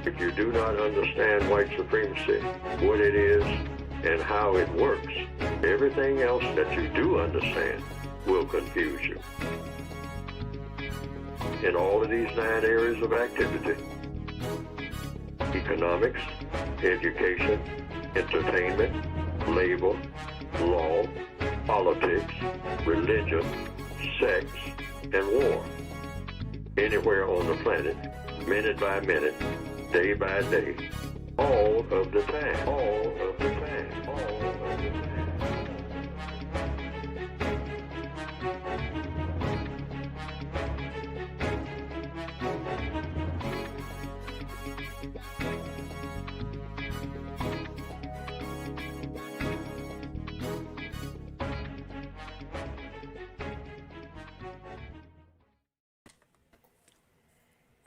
If you do not understand white supremacy, what it is, and how it works, everything else that you do understand will confuse you. In all of these 9 areas of activity, economics, education, entertainment, labor, law, politics, religion, sex, and war. Anywhere on the planet, minute by minute, day by day, all of the time, all of the time, all of the time.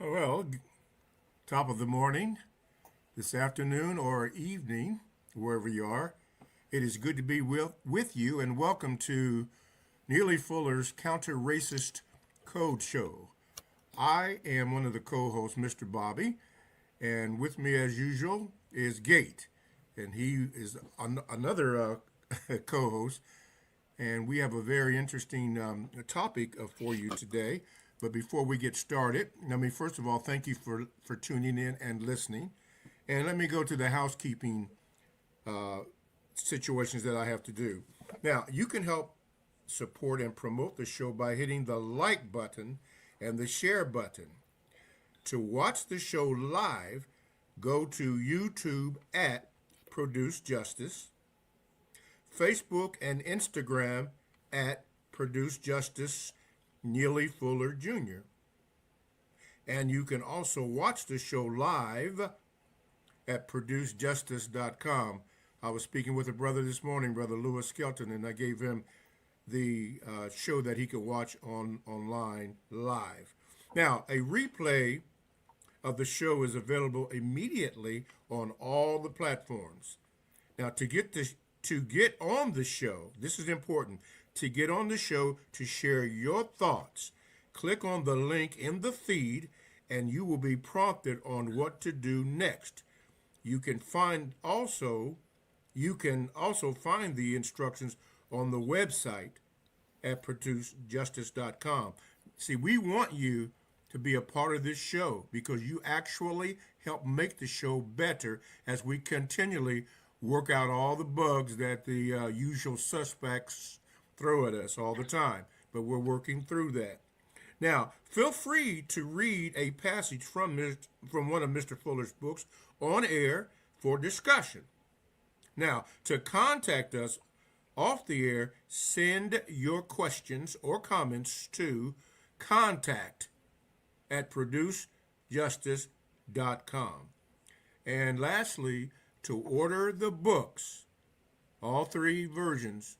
Well, top of the morning, this afternoon or evening, wherever you are. It is good to be with you, and welcome to Neely Fuller's Counter-Racist Code Show. I am one of the co-hosts, Mr. Bobby, and with me as usual is Gate, and he is another co-host, and we have a very interesting topic for you today. But before we get started, let me first of all thank you for tuning in and listening. And let me go to the housekeeping situations that I have to do. Now, you can help support and promote the show by hitting the like button and the share button. To watch the show live, go to YouTube at Produce Justice, Facebook and Instagram at Produce Justice Neely Fuller Jr. And you can also watch the show live at producejustice.com. I was speaking with a brother this morning, Brother Lewis Skelton, and I gave him the show that he could watch online live. Now, a replay of the show is available immediately on all the platforms. Now, to get on the show, this is important. To get on the show to share your thoughts, click on the link in the feed and you will be prompted on what to do next. You can also find the instructions on the website at producejustice.com. See, we want you to be a part of this show because you actually help make the show better as we continually work out all the bugs that the usual suspects throw at us all the time, but we're working through that. Now, feel free to read a passage from one of Mr. Fuller's books on air for discussion. Now, to contact us off the air, send your questions or comments to contact@producejustice.com. And lastly, to order the books, all 3 versions,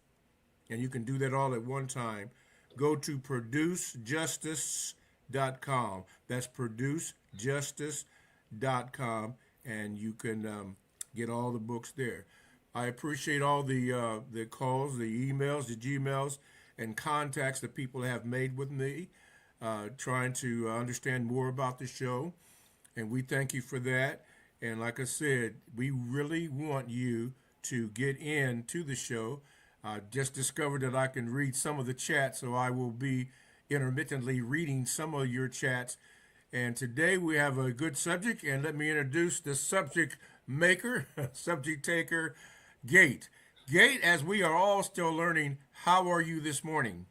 and you can do that all at one time, go to producejustice.com. That's producejustice.com, and you can get all the books there. I appreciate all the calls, the emails, the Gmails, and contacts that people have made with me, trying to understand more about the show, and we thank you for that. And like I said, we really want you to get into the show. I just discovered that I can read some of the chats, so I will be intermittently reading some of your chats. And today we have a good subject, and let me introduce the subject maker, subject taker, Gate. Gate, as we are all still learning, how are you this morning?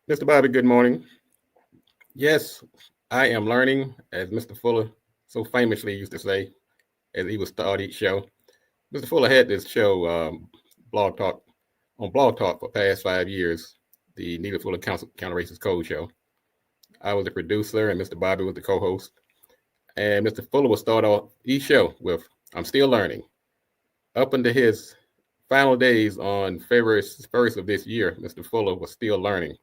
Mr. Bobby, good morning. Yes, I am learning, as Mr. Fuller so famously used to say, as he would start each show. Mr. Fuller had this show, Blog Talk, on Blog Talk for the past 5 years, the Neely Fuller Counter-Racist Code Show. I was the producer, and Mr. Bobby was the co-host. And Mr. Fuller will start off each show with, I'm still learning. Up into his final days on February 1st of this year, Mr. Fuller was still learning.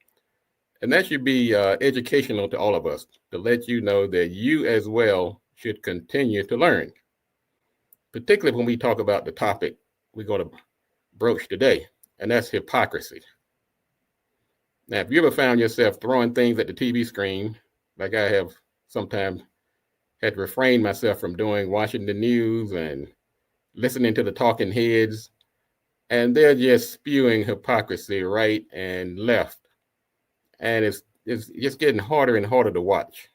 And that should be educational to all of us, to let you know that you as well should continue to learn. Particularly when we talk about the topic we're going to broach today, and that's hypocrisy. Now, if you ever found yourself throwing things at the TV screen, like I have sometimes had refrained myself from watching the news and listening to the talking heads, and they're just spewing hypocrisy right and left, and it's just getting harder and harder to watch.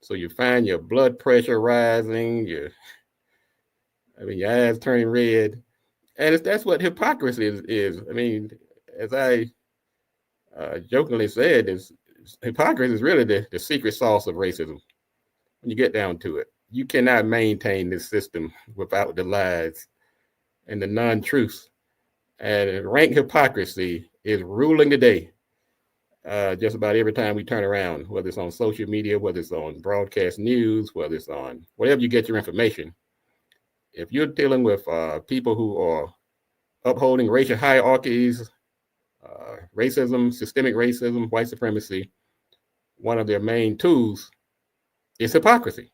So you find your blood pressure rising, your eyes turning red, and that's what hypocrisy is. I mean, as I jokingly said, hypocrisy is really the secret sauce of racism. When you get down to it, you cannot maintain this system without the lies and the non-truths. And rank hypocrisy is ruling the day. Just about every time we turn around, whether it's on social media, whether it's on broadcast news, whether it's on whatever you get your information. If you're dealing with people who are upholding racial hierarchies, racism, systemic racism, white supremacy, one of their main tools is hypocrisy.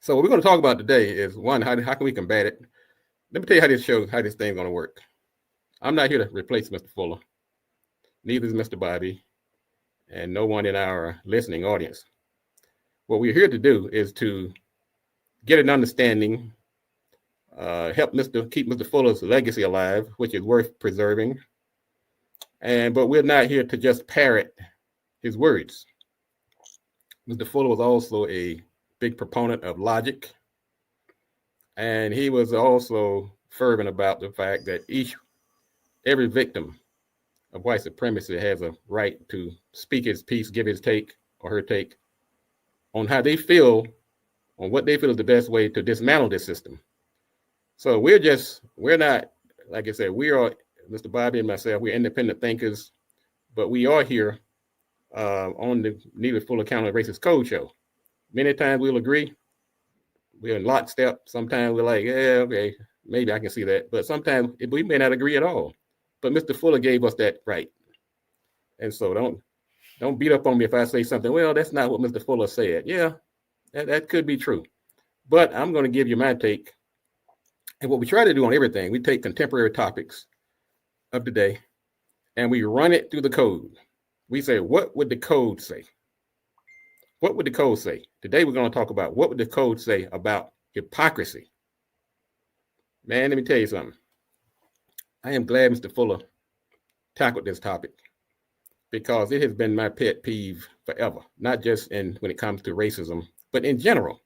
So what we're going to talk about today is, one, how can we combat it? Let me tell you how this thing's going to work. I'm not here to replace Mr. Fuller. Neither is Mr. Bobby, and no one in our listening audience. What we're here to do is to get an understanding, help keep Mr. Fuller's legacy alive, which is worth preserving. But we're not here to just parrot his words. Mr. Fuller was also a big proponent of logic, and he was also fervent about the fact that every victim of white supremacy has a right to speak his piece, give his take or her take on how they feel, on what they feel is the best way to dismantle this system. So we're not, like I said, we are, Mr. Bobby and myself, we're independent thinkers, but we are here on the Neely Fuller Counter Racist Code Show. Many times we'll agree, we're in lockstep. Sometimes we're like, yeah, okay, maybe I can see that. But sometimes we may not agree at all. But Mr. Fuller gave us that right. And so don't beat up on me if I say something, well, that's not what Mr. Fuller said. Yeah, that could be true. But I'm going to give you my take. And what we try to do on everything, we take contemporary topics of the day and we run it through the code. We say, what would the code say? What would the code say? Today we're going to talk about what would the code say about hypocrisy. Man, let me tell you something. I am glad Mr. Fuller tackled this topic because it has been my pet peeve forever, not just when it comes to racism, but in general.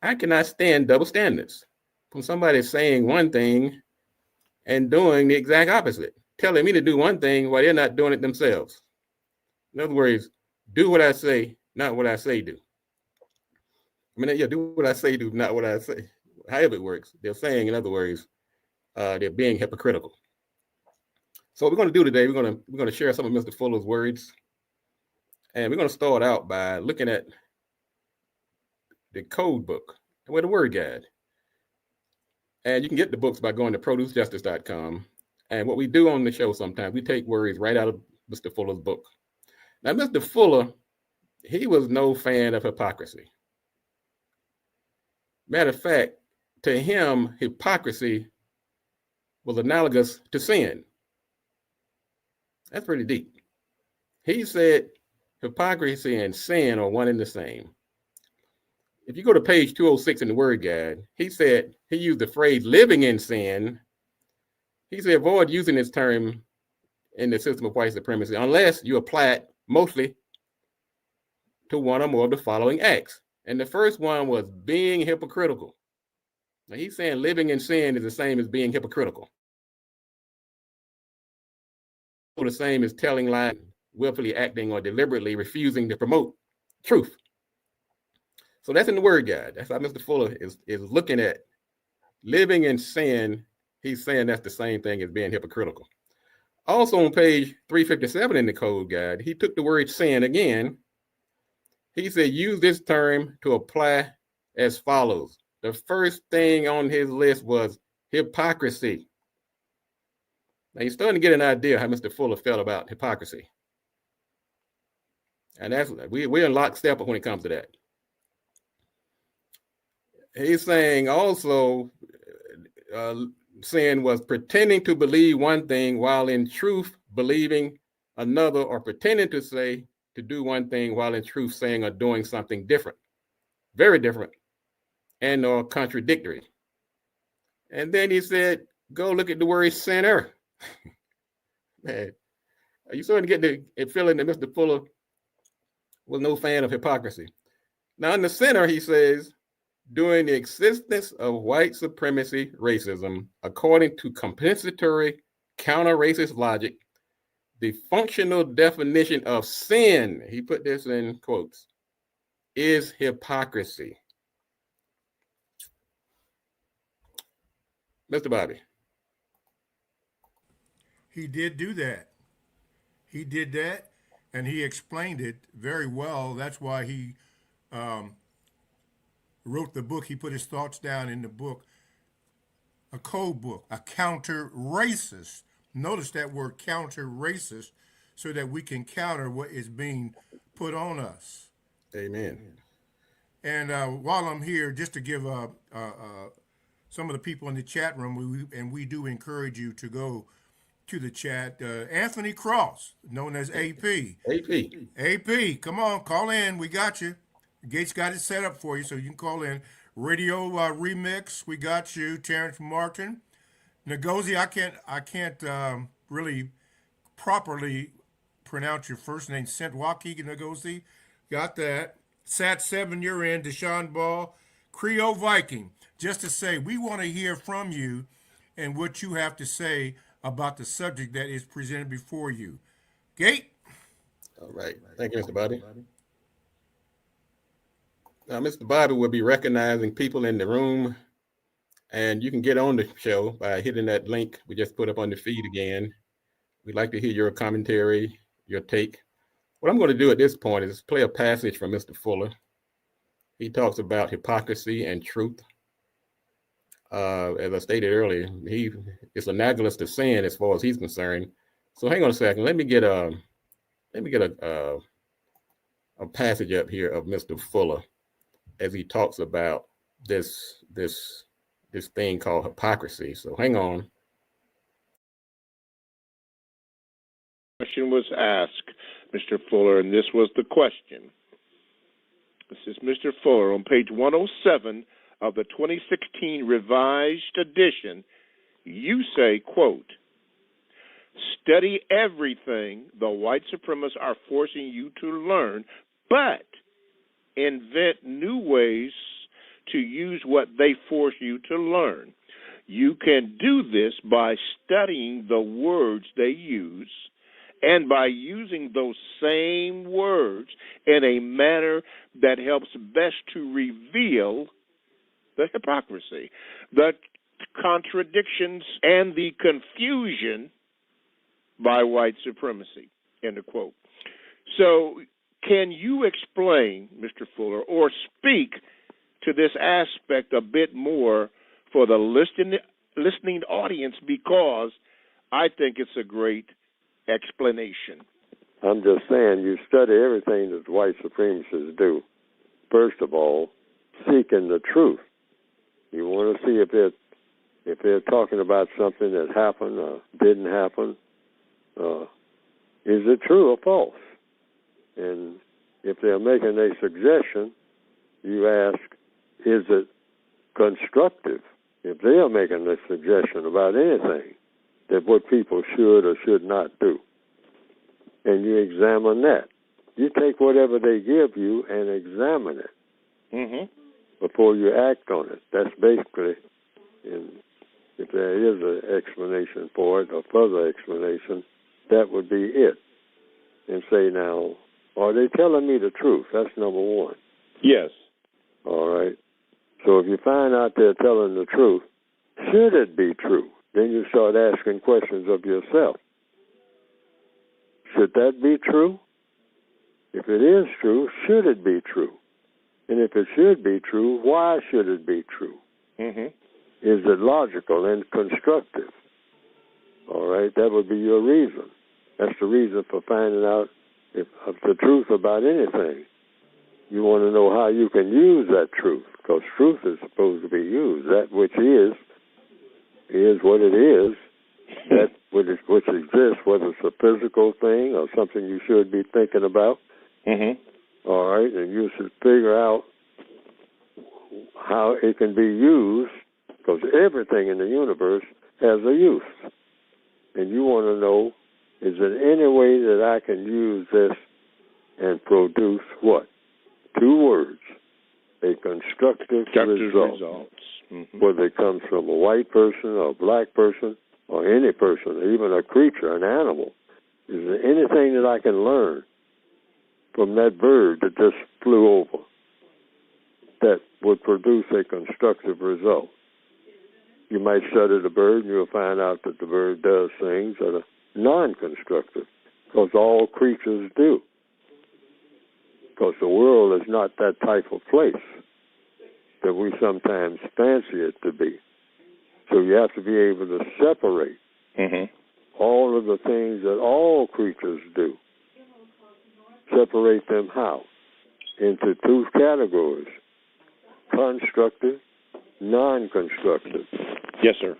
I cannot stand double standards from somebody saying one thing and doing the exact opposite, telling me to do one thing while they're not doing it themselves. In other words, do what I say, not what I say do. Do what I say do, not what I say. However it works, they're saying, in other words, they're being hypocritical. So what we're going to do today, we're going to share some of Mr. Fuller's words, and we're going to start out by looking at the code book with a word guide. And you can get the books by going to producejustice.com. And what we do on the show sometimes, we take words right out of Mr. Fuller's book. Now, Mr. Fuller, he was no fan of hypocrisy. Matter of fact, to him, hypocrisy was analogous to sin. That's pretty deep. He said hypocrisy and sin are one and the same. If you go to page 206 in the word guide, he used the phrase living in sin. He said avoid using this term in the system of white supremacy unless you apply it mostly to one or more of the following acts. And the first one was being hypocritical. Now he's saying living in sin is the same as being hypocritical. The same as telling lies, willfully acting or deliberately refusing to promote truth. So that's in the word guide. That's how Mr. Fuller is looking at living in sin. He's saying that's the same thing as being hypocritical. Also on page 357 in the code guide, he took the word sin again. He said, use this term to apply as follows. The first thing on his list was hypocrisy. Now you're starting to get an idea how Mr. Fuller felt about hypocrisy. And we're in lockstep when it comes to that. He's saying also sin was pretending to believe one thing while in truth believing another, or pretending to do one thing while in truth saying or doing something different. very different and or contradictory. And then he said, go look at the word sinner. Man, are you starting to get the feeling that Mr. Fuller was no fan of hypocrisy? Now, in the center, he says, during the existence of white supremacy racism, according to compensatory counter-racist logic, the functional definition of sin, he put this in quotes, is hypocrisy. Mr. Bobby. He did do that. He did that, and he explained it very well. That's why he wrote the book. He put his thoughts down in the book, a code book, a counter-racist. Notice that word counter-racist, so that we can counter what is being put on us. Amen. And while I'm here, just to give some of the people in the chat room, we do encourage you to go to the chat. Anthony Cross, known as AP. AP, come on, call in. We got you. Gates got it set up for you, so you can call in. Radio Remix, we got you. Terrence Martin. Ngozi, I can't really properly pronounce your first name. Sentwaki Ngozi. Got that. Sat 7, you're in. Deshaun Ball. Creole Viking. Just to say, we want to hear from you and what you have to say about the subject that is presented before you. Gate? All right. Thank you, Mr. Bobby. Now, Mr. Bobby will be recognizing people in the room, and you can get on the show by hitting that link we just put up on the feed again. We'd like to hear your commentary, your take. What I'm going to do at this point is play a passage from Mr. Fuller. He talks about hypocrisy and truth. As I stated earlier, it's analogous to sin as far as he's concerned. So hang on a second. Let me get a passage up here of Mr. Fuller as he talks about this thing called hypocrisy. So hang on. Question was asked, Mr. Fuller, and this was the question. This is Mr. Fuller on page 107 of the 2016 revised edition. You say, quote, study everything the white supremacists are forcing you to learn, but invent new ways to use what they force you to learn. You can do this by studying the words they use and by using those same words in a manner that helps best to reveal the hypocrisy, the contradictions, and the confusion by white supremacy, end of quote. So can you explain, Mr. Fuller, or speak to this aspect a bit more for the listening audience, because I think it's a great explanation. I'm just saying, you study everything that white supremacists do. First of all, seeking the truth. You want to see if they're talking about something that happened or didn't happen. Is it true or false? And if they're making a suggestion, you ask, is it constructive? If they are making a suggestion about anything, that what people should or should not do, and you examine that. You take whatever they give you and examine it before you act on it. That's basically, if there is an explanation for it or further explanation, that would be it. And say, now, are they telling me the truth? That's number one. Yes. All right. So if you find out they're telling the truth, should it be true? Then you start asking questions of yourself. Should that be true? If it is true, should it be true? And if it should be true, why should it be true? Is it logical and constructive? All right, that would be your reason. That's the reason for finding out of the truth about anything. You want to know how you can use that truth, because truth is supposed to be used. That which is what it is. That which exists, whether it's a physical thing or something you should be thinking about. All right, and you should figure out how it can be used, because everything in the universe has a use. And you want to know, is there any way that I can use this and produce what? 2 words, a constructive result. Mm-hmm. Whether it comes from a white person or a black person or any person, even a creature, an animal. Is there anything that I can learn from that bird that just flew over that would produce a constructive result? You might study the bird and you'll find out that the bird does things that are non-constructive, because all creatures do. Because the world is not that type of place that we sometimes fancy it to be. So you have to be able to separate all of the things that all creatures do. Separate them how? Into 2 categories, constructive, non-constructive. Yes, sir.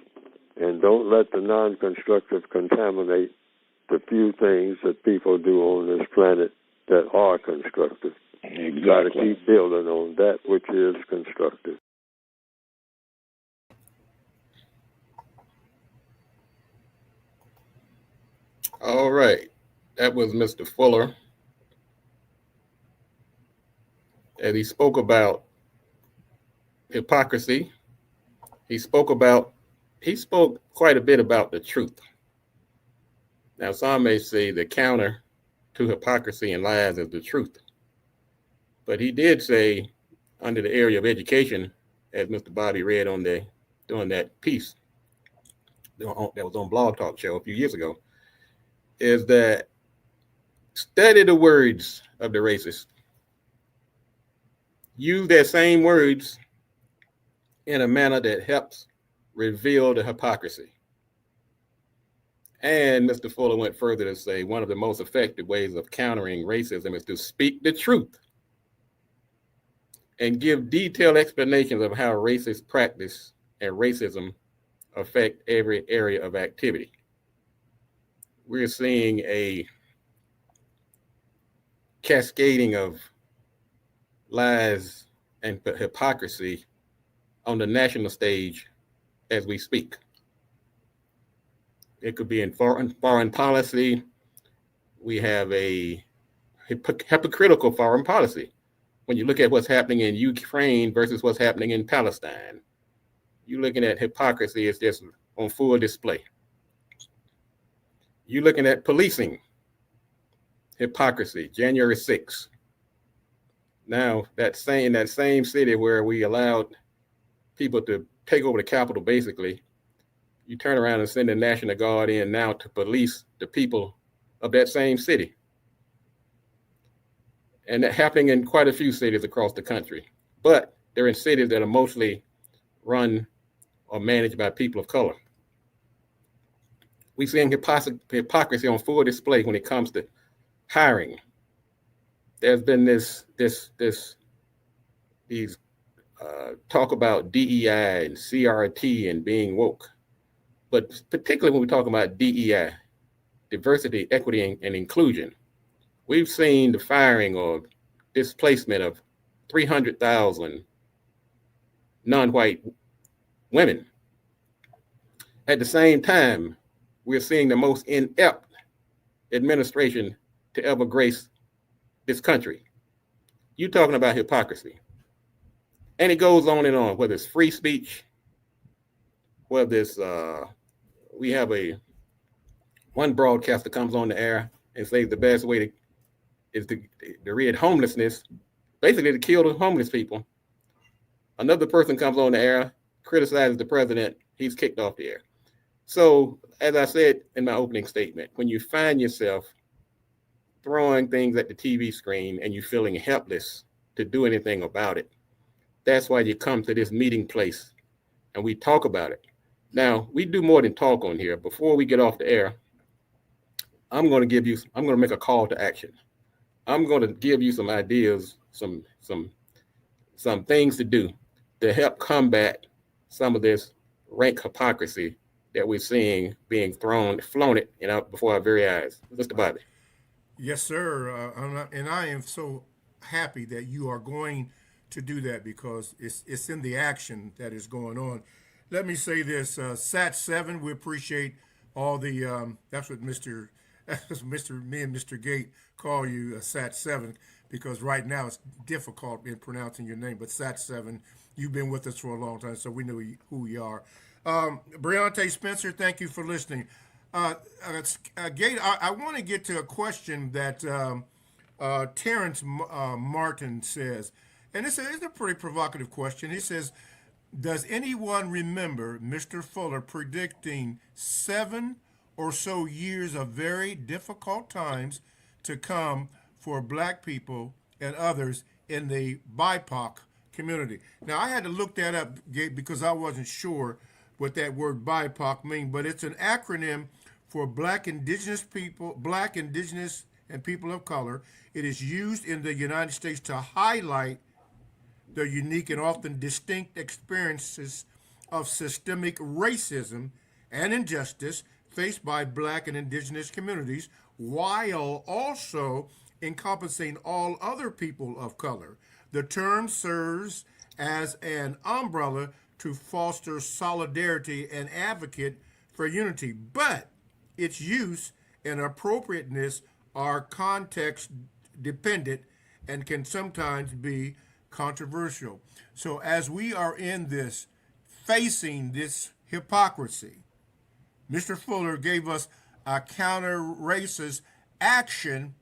And don't let the non-constructive contaminate the few things that people do on this planet that are constructive. Exactly. You got to keep building on that which is constructive. All right. That was Mr. Fuller. And he spoke about hypocrisy. He spoke quite a bit about the truth. Now, some may say the counter to hypocrisy and lies is the truth. But he did say, under the area of education, as Mr. Bobby read during that piece that was on Blog Talk Show a few years ago, is that study the words of the racist. Use their same words in a manner that helps reveal the hypocrisy. And Mr. Fuller went further to say one of the most effective ways of countering racism is to speak the truth and give detailed explanations of how racist practice and racism affect every area of activity. We're seeing a cascading of lies and hypocrisy on the national stage as we speak. It could be in foreign policy. We have a hypocritical foreign policy. When you look at what's happening in Ukraine versus what's happening in Palestine, you're looking at hypocrisy is just on full display. You're looking at policing, hypocrisy, January 6th. Now, that same city where we allowed people to take over the Capitol, basically, you turn around and send the National Guard in now to police the people of that same city. And that happening in quite a few cities across the country. But they're in cities that are mostly run or managed by people of color. We're seeing hypocrisy on full display when it comes to hiring. There's been these talk about DEI and CRT and being woke. But particularly when we talk about DEI, diversity, equity, and inclusion, we've seen the firing or displacement of 300,000 non-white women. At the same time, we're seeing the most inept administration to ever grace this country. You're talking about hypocrisy. And it goes on and on, whether it's free speech, whether it's, we have one broadcaster comes on the air and says the best way is to rid homelessness, basically to kill the homeless people. Another person comes on the air, criticizes the president, he's kicked off the air. So, as I said in my opening statement, when you find yourself throwing things at the TV screen and you're feeling helpless to do anything about it, that's why you come to this meeting place and we talk about it. Now, we do more than talk on here. Before we get off the air, I'm going to make a call to action. I'm going to give you some ideas, some things to do to help combat some of this rank hypocrisy that we're seeing being flown before our very eyes. Mr. Bobby. Yes, sir. And I am so happy that you are going to do that because it's in the action that is going on. Let me say this, Sat7, we appreciate all the, that's what me and Mr. Gate call you, Sat7, because right now it's difficult in pronouncing your name, but Sat7, you've been with us for a long time, so we know who you are. Briante Spencer, thank you for listening. Gate, I want to get to a question that Terrence Martin says, and it's a pretty provocative question. He says, does anyone remember Mr. Fuller predicting 7 or so years of very difficult times to come for black people and others in the BIPOC community? Now, I had to look that up, Gabe, because I wasn't sure what that word BIPOC means, but it's an acronym for Black, Indigenous people, Black, Indigenous, and people of color. It is used in the United States to highlight the unique and often distinct experiences of systemic racism and injustice faced by Black and Indigenous communities, while also encompassing all other people of color. The term serves as an umbrella to foster solidarity and advocate for unity, but its use and appropriateness are context dependent and can sometimes be controversial. So as we are in this, facing this hypocrisy, Mr. Fuller gave us a counter-racist action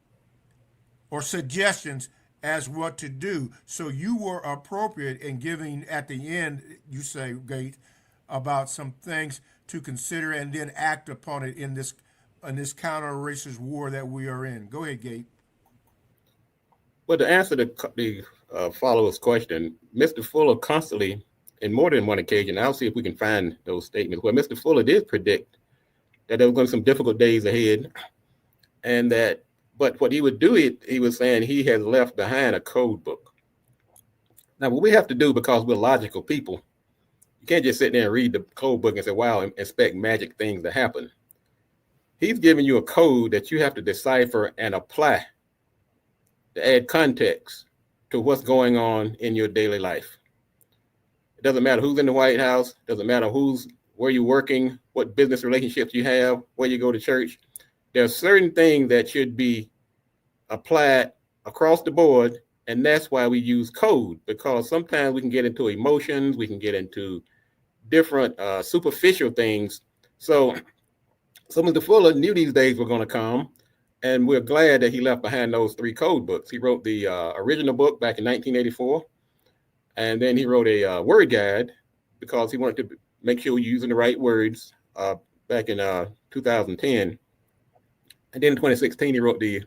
or suggestions as what to do. So you were appropriate in giving at the end, you say, Gate, about some things to consider and then act upon it in this counter-racist war that we are in. Go ahead, Gate. Well, to answer the follower's question, Mr. Fuller constantly, in more than one occasion, I'll see if we can find those statements where Mr. Fuller did predict that there were going to be some difficult days ahead, and that, but what he would do, he was saying he has left behind a code book. Now, what we have to do, because we're logical people, you can't just sit there and read the code book and say, wow, and expect magic things to happen. He's giving you a code that you have to decipher and apply to add context to what's going on in your daily life. It doesn't matter who's in the White House, doesn't matter where you're working, what business relationships you have, where you go to church. There are certain things that should be applied across the board, and that's why we use code, because sometimes we can get into emotions, we can get into different superficial things. So Mr. Fuller knew these days were going to come, and we're glad that he left behind those 3 code books. He wrote the original book back in 1984, and then he wrote a word guide because he wanted to make sure we're using the right words back in 2010. And then in 2016, he wrote the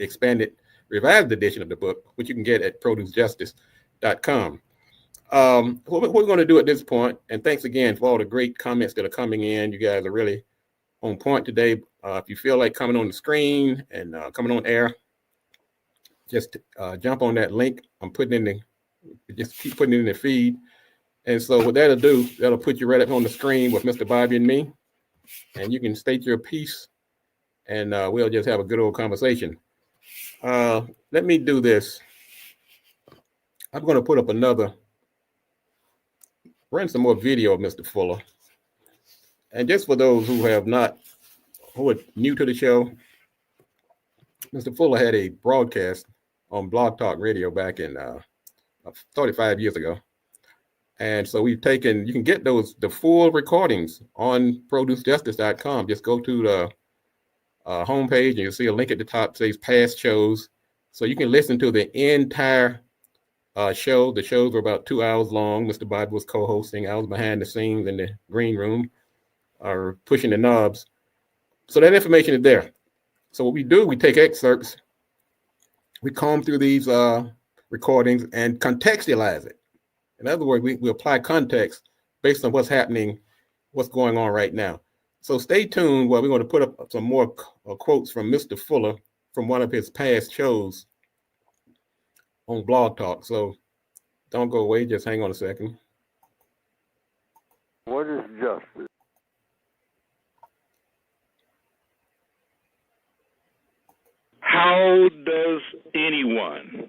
expanded, revised edition of the book, which you can get at producejustice.com. What we're going to do at this point, and thanks again for all the great comments that are coming in. You guys are really on point today. If you feel like coming on the screen and coming on air, just jump on that link. I'm putting just keep putting it in the feed. And so what that'll do, that'll put you right up on the screen with Mr. Bobby and me, and you can state your piece, and we'll just have a good old conversation. Let me do this. I'm going to put up run some more video of Mr. Fuller. And just for those who are new to the show, Mr. Fuller had a broadcast on Blog Talk Radio back in 35 years ago. And so you can get the full recordings on producejustice.com. Just go to the homepage and you'll see a link at the top that says past shows. So you can listen to the entire show. The shows were about 2 hours long. Mr. Bobby was co-hosting. I was behind the scenes in the green room or pushing the knobs. So that information is there. So what we do, we take excerpts, we comb through these recordings and contextualize it. In other words, we apply context based on what's happening, what's going on right now. So stay tuned where we're going to put up some more quotes from Mr. Fuller from one of his past shows on Blog Talk. So don't go away, just hang on a second. What is justice? How does anyone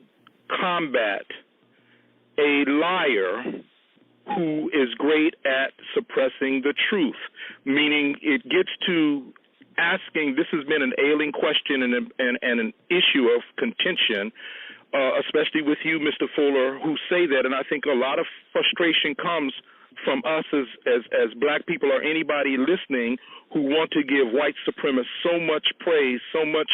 combat a liar who is great at suppressing the truth, meaning it gets to asking, this has been an ailing question and an issue of contention, especially with you, Mr. Fuller, who say that, and I think a lot of frustration comes from us as black people or anybody listening who want to give white supremacists so much praise, so much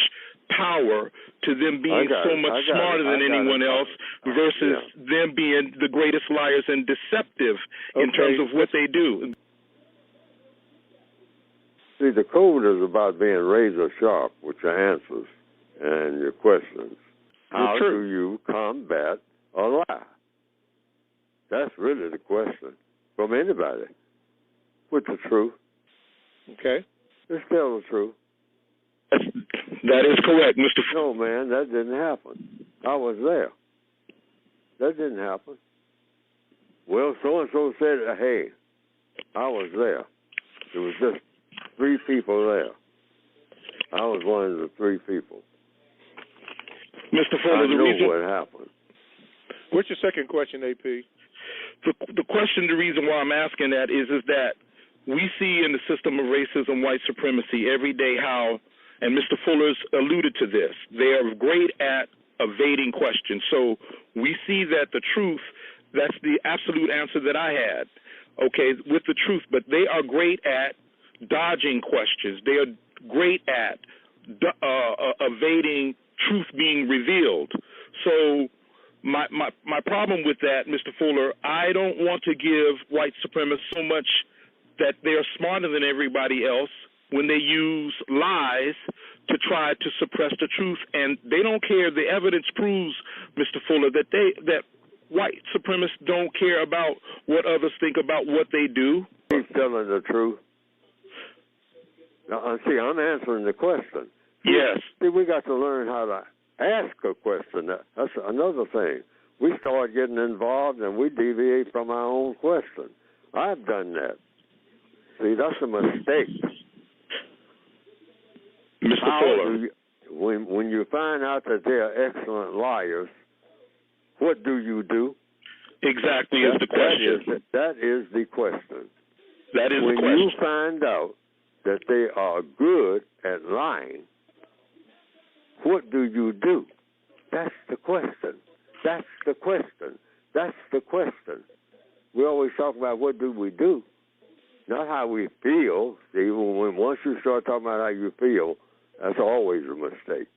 power to them being so much smarter than anyone else versus them being the greatest liars and deceptive in terms of what they do. See, the code is about being razor sharp with your answers and your questions. How do you combat a lie? That's really the question from anybody. With the truth. Okay. Just tell the truth. That is correct, Mr. No, man, that didn't happen. I was there. That didn't happen. Well, so-and-so said, hey, I was there. There was just 3 people there. I was one of the 3 people. Mr. Fuller, I know what happened. What's your second question, AP? The question, the reason why I'm asking that is that we see in the system of racism, white supremacy every day how, and Mr. Fuller's alluded to this, they are great at evading questions. So we see that the truth, that's the absolute answer that I had, okay, with the truth, but they are great at dodging questions. They are great at evading truth being revealed. So my problem with that, Mr. Fuller, I don't want to give white supremacists so much that they're smarter than everybody else when they use lies to try to suppress the truth, and they don't care. The evidence proves, Mr. Fuller, that white supremacists don't care about what others think about what they do. He's telling the truth. Now, see, I'm answering the question. Yes. See, we got to learn how to ask a question. That's another thing. We start getting involved and we deviate from our own question. I've done that. See, that's a mistake. Mr. Fuller. When you find out that they are excellent liars, what do you do? Exactly is the question. That is the question. That is when the question. You find out that they are good at lying, what do you do? That's the question. That's the question. That's the question. We always talk about what do we do, not how we feel. See, once you start talking about how you feel, that's always a mistake.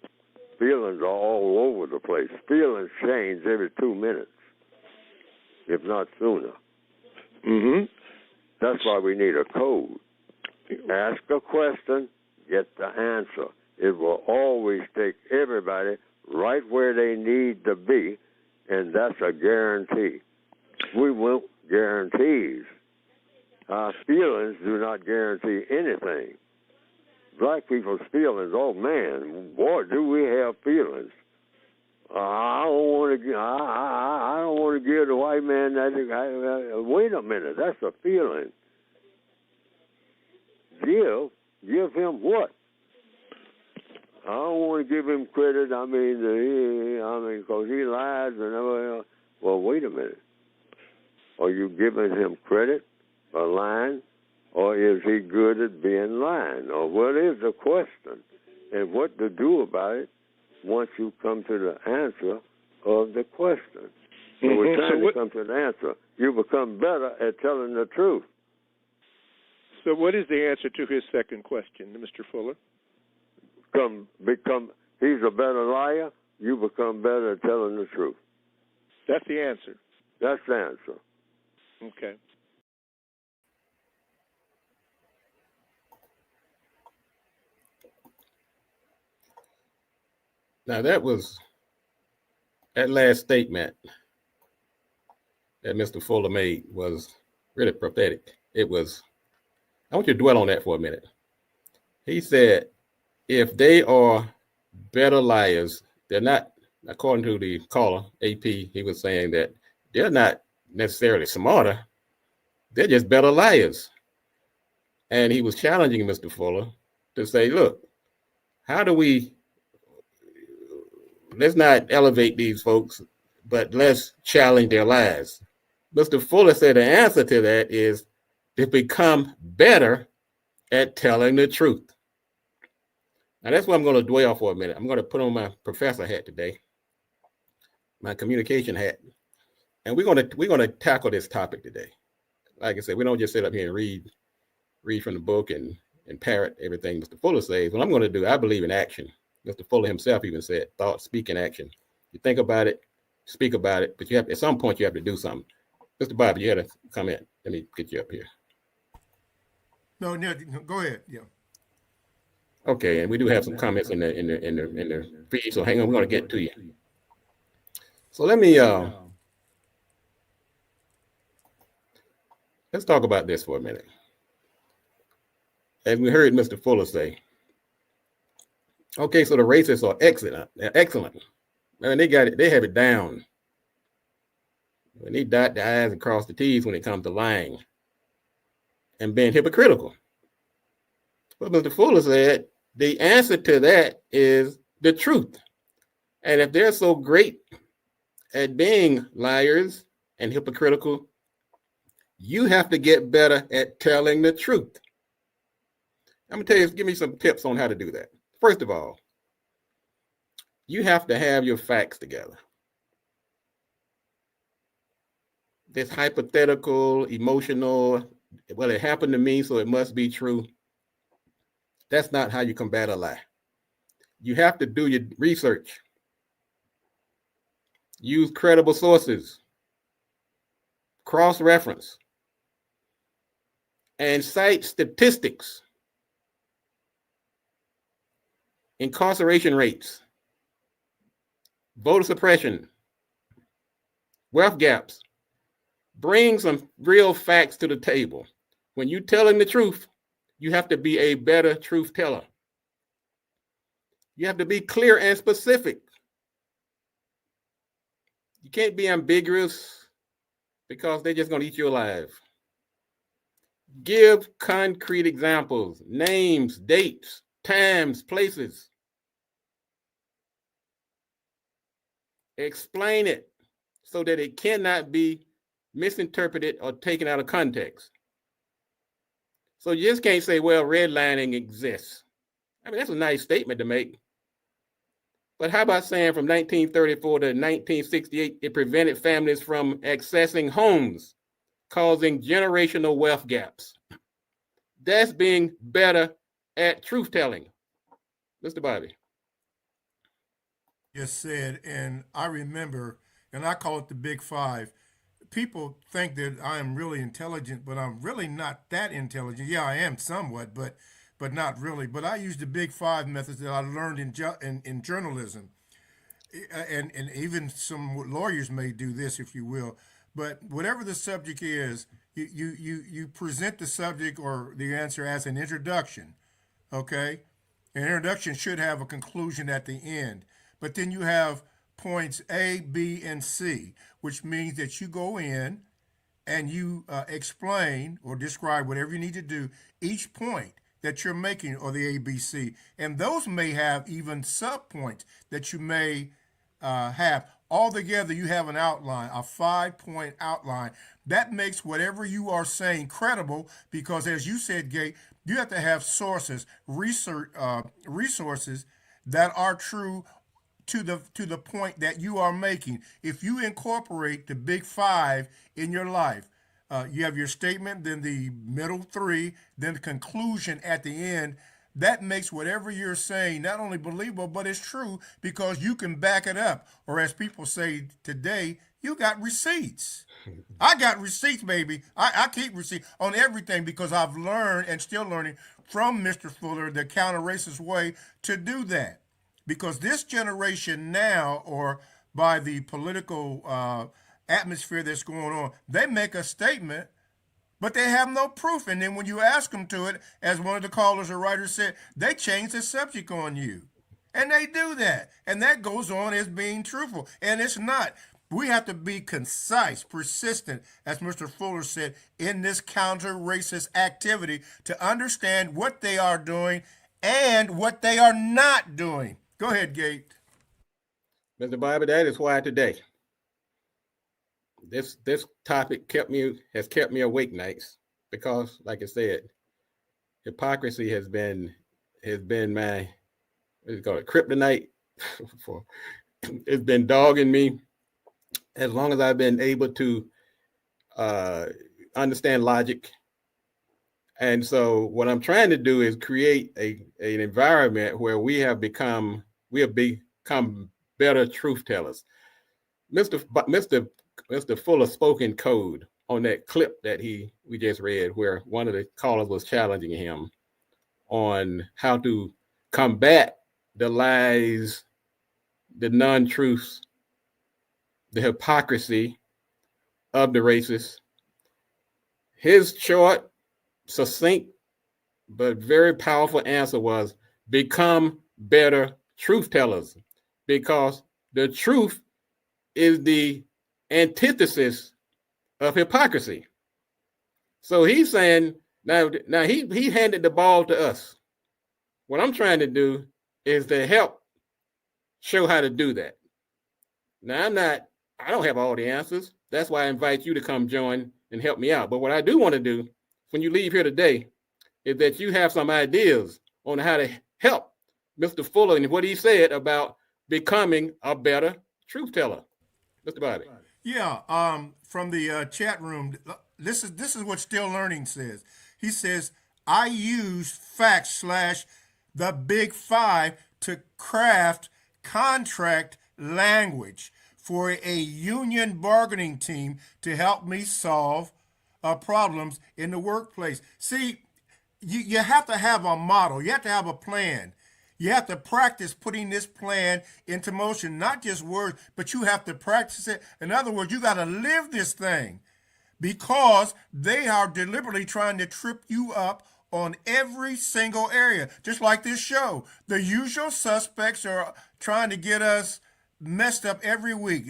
Feelings are all over the place. Feelings change every 2 minutes, if not sooner. Mm-hmm. That's why we need a code. Ask a question, get the answer. It will always take everybody right where they need to be, and that's a guarantee. We want guarantees. Our feelings do not guarantee anything. Black people's feelings, oh man, boy, do we have feelings. I don't want to give the white man that. Wait a minute, that's a feeling. Give him what? I don't want to give him credit. Because he lies and well, wait a minute. Are you giving him credit for lying, or is he good at being lying? Or what is the question, and what to do about it once you come to the answer of the question? So we're trying to come to the answer. You become better at telling the truth. So what is the answer to his second question, Mr. Fuller? He's a better liar, you become better at telling the truth. That's the answer. That's the answer. Okay. Now that last statement that Mr. Fuller made was really prophetic. I want you to dwell on that for a minute. He said, if they are better liars, they're not, according to the caller, AP, he was saying that they're not necessarily smarter. They're just better liars. And he was challenging Mr. Fuller to say, look, let's not elevate these folks but let's challenge their lives. Mr. Fuller said the answer to that is to become better at telling the truth. Now that's what I'm going to dwell for a minute. I'm going to put on my professor hat today, my communication hat, and we're going to tackle this topic today. Like I said, we don't just sit up here and read from the book and parrot everything Mr. Fuller says. What I'm going to do, I believe in action. Mr. Fuller himself even said, thought, speak, and action. You think about it, speak about it, but you have at some point you have to do something. Mr. Bobby, you had a comment. Let me get you up here. No, go ahead. Yeah. Okay, and we do have some comments in the feed, so hang on, we're going to get to you. So let me let's talk about this for a minute. As we heard Mr. Fuller say, okay, so the racists are excellent. They're excellent. Man, they got it. They have it down. When they dot the I's and cross the T's when it comes to lying and being hypocritical. But Mr. Fuller said the answer to that is the truth. And if they're so great at being liars and hypocritical, you have to get better at telling the truth. I'm going to tell you, give me some tips on how to do that. First of all, you have to have your facts together. This hypothetical, emotional, well, it happened to me, so it must be true. That's not how you combat a lie. You have to do your research. Use credible sources. Cross-reference. And cite statistics. Incarceration rates. Voter suppression. Wealth gaps. Bring some real facts to the table. When you're telling the truth, you have to be a better truth teller. You have to be clear and specific. You can't be ambiguous because they're just going to eat you alive. Give concrete examples, names, dates, times, places. Explain it so that it cannot be misinterpreted or taken out of context. So you just can't say, well, redlining exists. I mean, that's a nice statement to make. But how about saying from 1934 to 1968, it prevented families from accessing homes, causing generational wealth gaps? That's being better at truth telling. Mr. Bobby. Just said, and I remember, and I call it the Big Five. People think that I am really intelligent, but I'm really not that intelligent. Yeah, I am somewhat, but not really. But I use the Big Five methods that I learned in journalism, and even some lawyers may do this, if you will. But whatever the subject is, you present the subject or the answer as an introduction. Okay, an introduction should have a conclusion at the end, but then you have points A, B, and C, which means that you go in and you explain or describe whatever you need to do, each point that you're making, or the ABC. And those may have even sub-points that you may have. Altogether, you have an outline, a 5-point outline. That makes whatever you are saying credible because, as you said, Gate, you have to have sources, resources that are true to the point that you are making. If you incorporate the Big Five in your life, you have your statement, then the middle three, then the conclusion at the end. That makes whatever you're saying not only believable, but it's true because you can back it up. Or as people say today, you got receipts. I got receipts, baby. I keep receipts on everything because I've learned and still learning from Mr. Fuller the counter-racist way to do that. Because this generation now, or by the political atmosphere that's going on, they make a statement, but they have no proof. And then when you ask them to it, as one of the callers or writers said, they change the subject on you. And they do that. And that goes on as being truthful. And it's not. We have to be concise, persistent, as Mr. Fuller said, in this counter-racist activity to understand what they are doing and what they are not doing. Go ahead, Gate. Mr. Bobby, that is why today this topic has kept me awake nights because, like I said, hypocrisy has been my, what is it called, kryptonite. For it's been dogging me as long as I've been able to understand logic. And so what I'm trying to do is create an environment where we have become better truth tellers. Mr. Fuller spoke in code on that clip that we just read, where one of the callers was challenging him on how to combat the lies, the non-truths, the hypocrisy of the racists. His short, succinct, but very powerful answer was become better truth tellers, because the truth is the antithesis of hypocrisy. So he's saying now he handed the ball to us. What I'm trying to do is to help show how to do that. Now I don't have all the answers. That's why I invite you to come join and help me out. But what I do want to do when you leave here today is that you have some ideas on how to help Mr. Fuller and what he said about becoming a better truth teller. Mr. Bobby. Yeah, from the chat room, this is what Still Learning says. He says, I use facts / the big five to craft contract language for a union bargaining team to help me solve problems in the workplace. See, you have to have a model. You have to have a plan. You have to practice putting this plan into motion, not just words, but you have to practice it. In other words, you got to live this thing, because they are deliberately trying to trip you up on every single area, just like this show. The usual suspects are trying to get us messed up every week.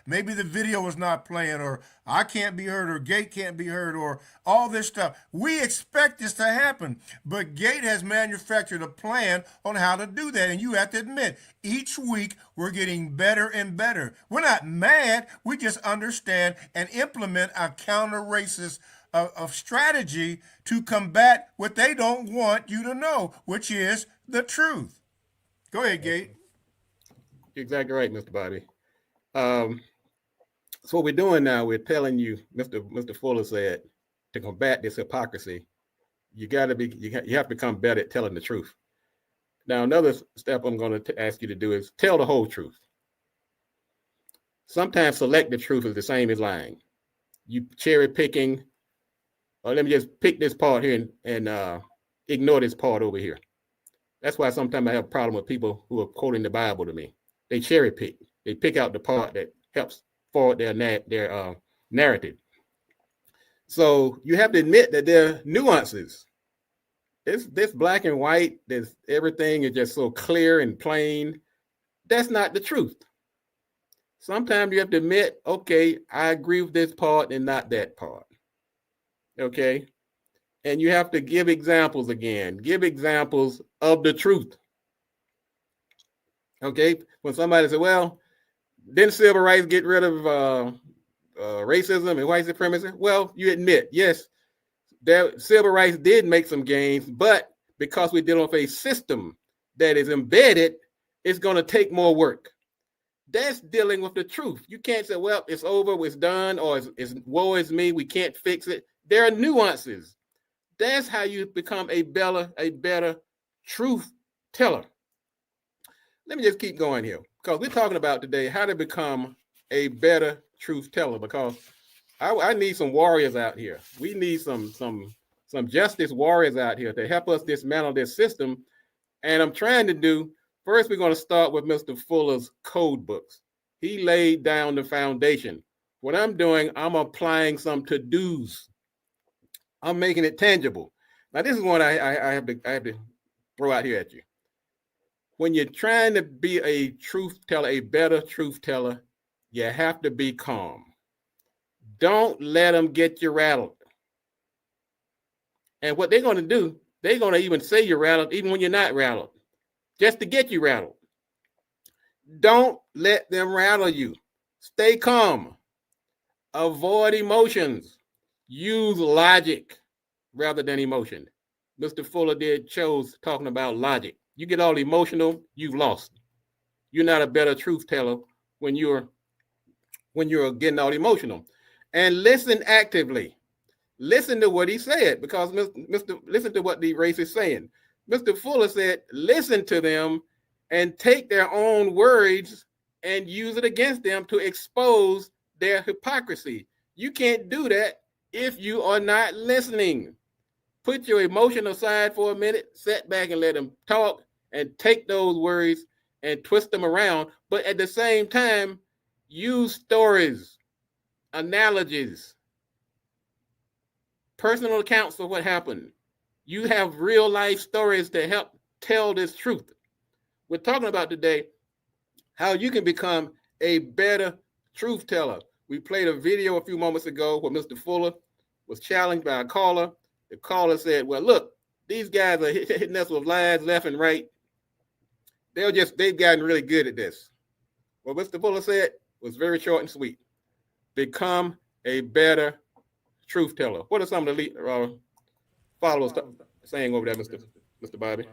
Maybe the video is not playing, or I can't be heard, or Gate can't be heard, or all this stuff. We expect this to happen, but Gate has manufactured a plan on how to do that, and you have to admit, each week we're getting better and better. We're not mad, we just understand and implement a counter-racist of strategy to combat what they don't want you to know, which is the truth. Go ahead, Gate. You're exactly right, Mr. Bobby. So what we're doing now, we're telling you, Mr. Fuller said, to combat this hypocrisy, you have to become better at telling the truth. Now, another step I'm going to ask you to do is tell the whole truth. Sometimes selective truth is the same as lying. You cherry picking, or let me just pick this part here and ignore this part over here. That's why sometimes I have a problem with people who are quoting the Bible to me. They cherry pick. They pick out the part that helps forward their narrative. So you have to admit that there are nuances. This black and white, everything is just so clear and plain. That's not the truth. Sometimes you have to admit, okay, I agree with this part and not that part. Okay? And you have to give examples again. Give examples of the truth. Okay? When somebody says, well, didn't civil rights get rid of racism and white supremacy? Well, you admit, yes, civil rights did make some gains, but because we're dealing with a system that is embedded, it's going to take more work. That's dealing with the truth. You can't say, well, it's over, it's done, or it's woe is me, we can't fix it. There are nuances. That's how you become a better truth teller. Let me just keep going here, because we're talking about today how to become a better truth teller, because I need some warriors out here. We need some justice warriors out here to help us dismantle this system. And I'm trying to do, first we're going to start with Mr. Fuller's code books. He laid down the foundation. What I'm doing, I'm applying some to-dos. I'm making it tangible. Now, this is what I have to throw out here at you. When you're trying to be a truth teller, a better truth teller, you have to be calm. Don't let them get you rattled. And what they're going to do, they're going to even say you're rattled even when you're not rattled, just to get you rattled. Don't let them rattle you. Stay calm. Avoid emotions. Use logic rather than emotion. Mr. Fuller chose talking about logic. You get all emotional, you've lost. You're not a better truth teller when you're getting all emotional. And listen actively. Listen to what he said, because listen to what the race is saying. Mr. Fuller said, listen to them and take their own words and use it against them to expose their hypocrisy. You can't do that if you are not listening. Put your emotion aside for a minute, sit back and let them talk, and take those words and twist them around. But at the same time, use stories, analogies, personal accounts of what happened. You have real life stories to help tell this truth. We're talking about today how you can become a better truth teller. We played a video a few moments ago where Mr. Fuller was challenged by a caller. The caller said, well, look, these guys are hitting us with lies left and right. They've gotten really good at this. What Mr. Fuller said was very short and sweet. Become a better truth teller. What are some of the followers saying over there, Mr. Bobby?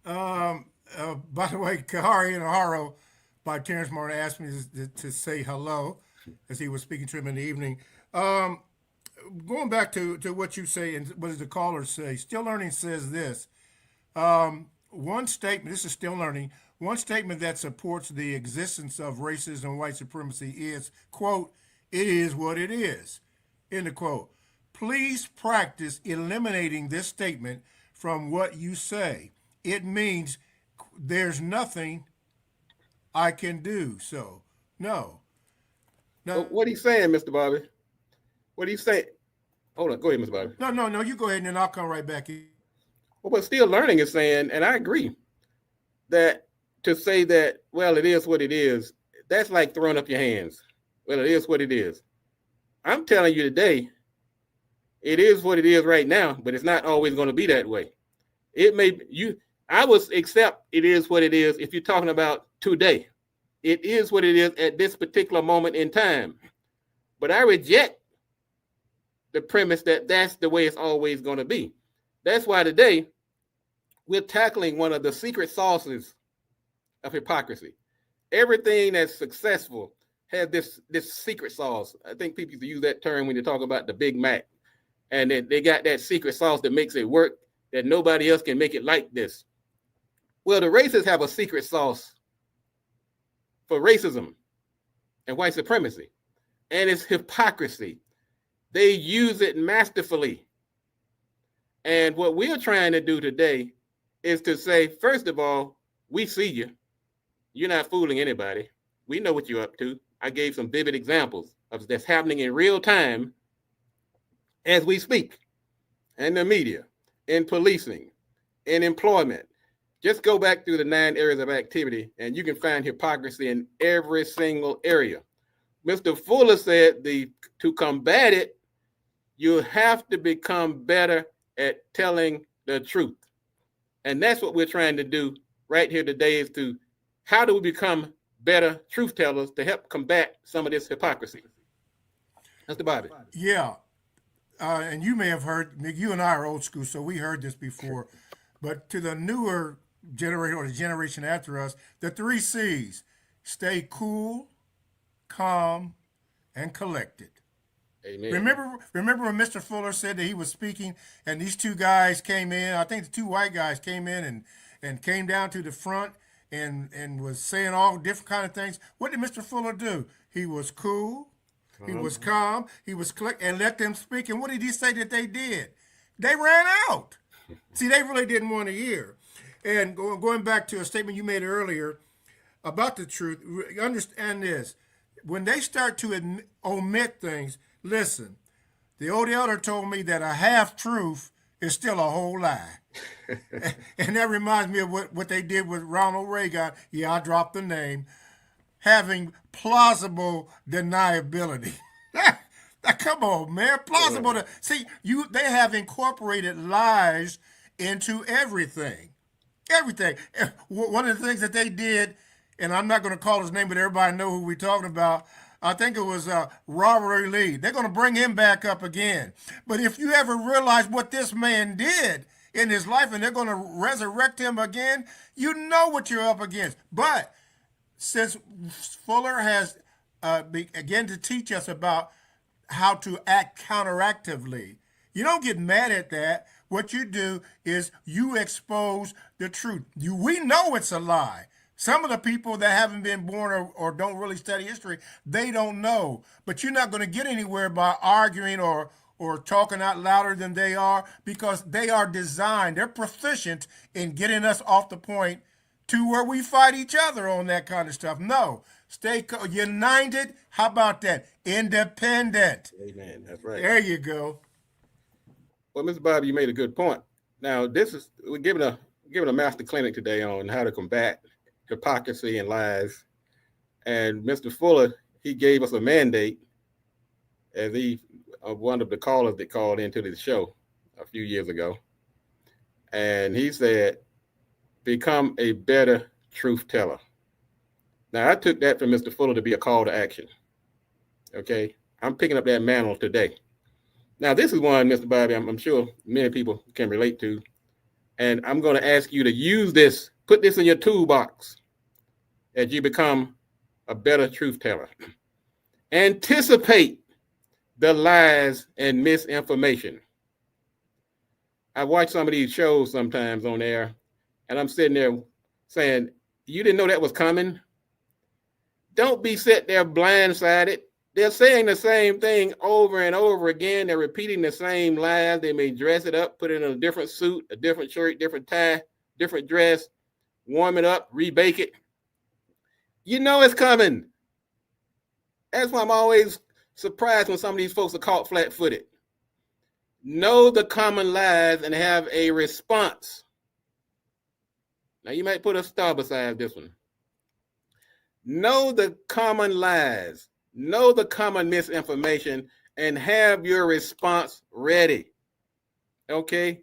By the way, Kahari and Haro by Terrence Martin asked me to say hello as he was speaking to him in the evening. Going back to what you say and what does the caller say, Still Learning says this. One statement, this is Still Learning, one statement that supports the existence of racism and white supremacy is, quote, it is what it is, end of quote. Please practice eliminating this statement from what you say. It means there's nothing I can do. So, no. What he's saying, Mr. Bobby? What he's saying? Hold on, go ahead, Mr. Bobby. No, you go ahead and then I'll come right back in. Well, but Still Learning is saying, and I agree, that to say that, well, it is what it is, that's like throwing up your hands. Well, it is what it is. I'm telling you today, it is what it is right now, but it's not always going to be that way. I would accept it is what it is if you're talking about today. It is what it is at this particular moment in time. But I reject the premise that that's the way it's always going to be. That's why today we're tackling one of the secret sauces of hypocrisy. Everything that's successful has this secret sauce. I think people used to use that term when you talk about the Big Mac. And they got that secret sauce that makes it work, that nobody else can make it like this. Well, the racists have a secret sauce for racism and white supremacy, and it's hypocrisy. They use it masterfully. And what we're trying to do today is to say, first of all, we see you. You're not fooling anybody. We know what you're up to. I gave some vivid examples of that's happening in real time as we speak, in the media, in policing, in employment. Just go back through the 9 areas of activity and you can find hypocrisy in every single area. Mr. Fuller said to combat it, you have to become better at telling the truth. And that's what we're trying to do right here today, is to how do we become better truth tellers to help combat some of this hypocrisy? Mr. Bobby. Yeah. And you may have heard, you and I are old school, so we heard this before. But to the newer generation or the generation after us, the 3 C's: stay cool, calm, and collected. Amen. Remember when Mr. Fuller said that he was speaking and these 2 guys came in, I think the 2 white guys came in and came down to the front and was saying all different kind of things. What did Mr. Fuller do? He was cool, he was calm, he was collected, and let them speak. And what did he say that they did? They ran out. See, they really didn't want to hear. And going back to a statement you made earlier about the truth, understand this. When they start to omit things, listen, the old elder told me that a half-truth is still a whole lie. And that reminds me of what they did with Ronald Reagan. Yeah, I dropped the name. Having plausible deniability. Come on, man. Plausible. See, they have incorporated lies into everything. Everything. One of the things that they did and I'm not going to call his name, but everybody know who we're talking about. I think it was Robert E. Lee. They're going to bring him back up again. But if you ever realize what this man did in his life and they're going to resurrect him again, you know what you're up against. But since Fuller has began to teach us about how to act counteractively, you don't get mad at that. What you do is you expose the truth. We know it's a lie. Some of the people that haven't been born or don't really study history, they don't know. But you're not going to get anywhere by arguing or talking out louder than they are, because they are designed, they're proficient in getting us off the point to where we fight each other on that kind of stuff. No, stay united. How about that? Independent. Amen. That's right. There you go. Well, Mr. Bobby, you made a good point. Now, we're giving a master clinic today on how to combat hypocrisy and lies. And Mr. Fuller, he gave us a mandate, as one of the callers that called into the show a few years ago. And he said, become a better truth teller. Now, I took that from Mr. Fuller to be a call to action. Okay, I'm picking up that mantle today. Now, this is one, Mr. Bobby, I'm sure many people can relate to. And I'm going to ask you to use this, put this in your toolbox as you become a better truth teller. Anticipate the lies and misinformation. I watch some of these shows sometimes on air, and I'm sitting there saying, you didn't know that was coming? Don't be sitting there blindsided. They're saying the same thing over and over again. They're repeating the same lies. They may dress it up, put it in a different suit, a different shirt, different tie, different dress, warm it up, rebake it. You know it's coming. That's why I'm always surprised when some of these folks are caught flat-footed. Know the common lies and have a response. Now, you might put a star beside this one. Know the common lies. Know the common misinformation and have your response ready. Okay?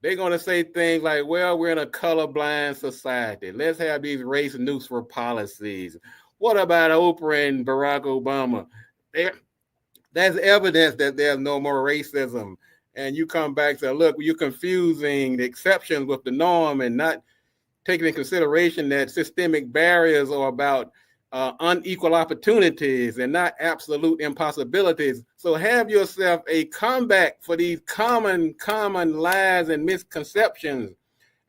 They're going to say things like, well, we're in a colorblind society. Let's have these race neutral policies. What about Oprah and Barack Obama? That's evidence that there's no more racism. And you come back and say, look, you're confusing the exceptions with the norm and not taking into consideration that systemic barriers are about unequal opportunities and not absolute impossibilities. So have yourself a comeback for these common lies and misconceptions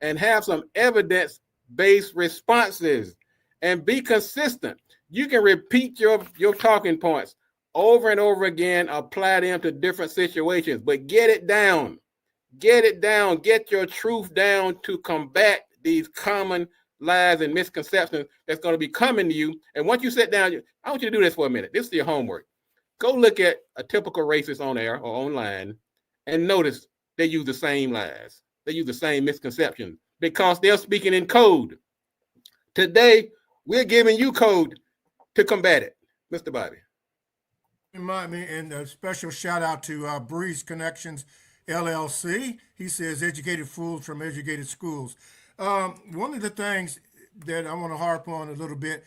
and have some evidence-based responses and be consistent. You can repeat your talking points over and over again, apply them to different situations, but get it down. Get your truth down to combat these common lies and misconceptions that's going to be coming to you. And once you sit down, I want you to do this for a minute. This is your homework. Go look at a typical racist on air or online and notice they use the same lies. They use the same misconceptions because they're speaking in code. Today, we're giving you code to combat it. Mr. Bobby. Remind me, and a special shout out to Breeze Connections LLC. He says, educated fools from educated schools. One of the things that I want to harp on a little bit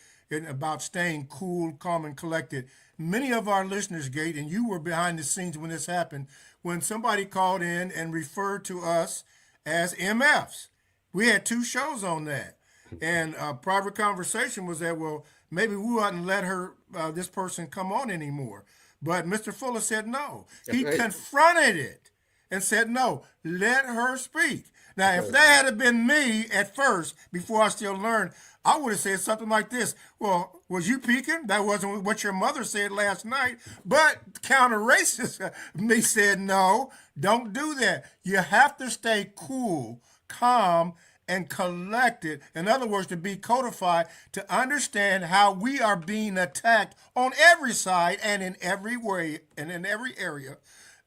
about staying cool, calm, and collected. Many of our listeners, Gate, and you were behind the scenes when this happened, when somebody called in and referred to us as MFs. We had 2 shows on that. And private conversation was that, well, maybe we wouldn't let this person come on anymore. But Mr. Fuller said no. He confronted it and said, no, let her speak. Now, if that had been me at first, before I still learned, I would have said something like this. Well, was you peeking? That wasn't what your mother said last night. But counter-racist me said, no, don't do that. You have to stay cool, calm, and collected. In other words, to be codified, to understand how we are being attacked on every side and in every way and in every area,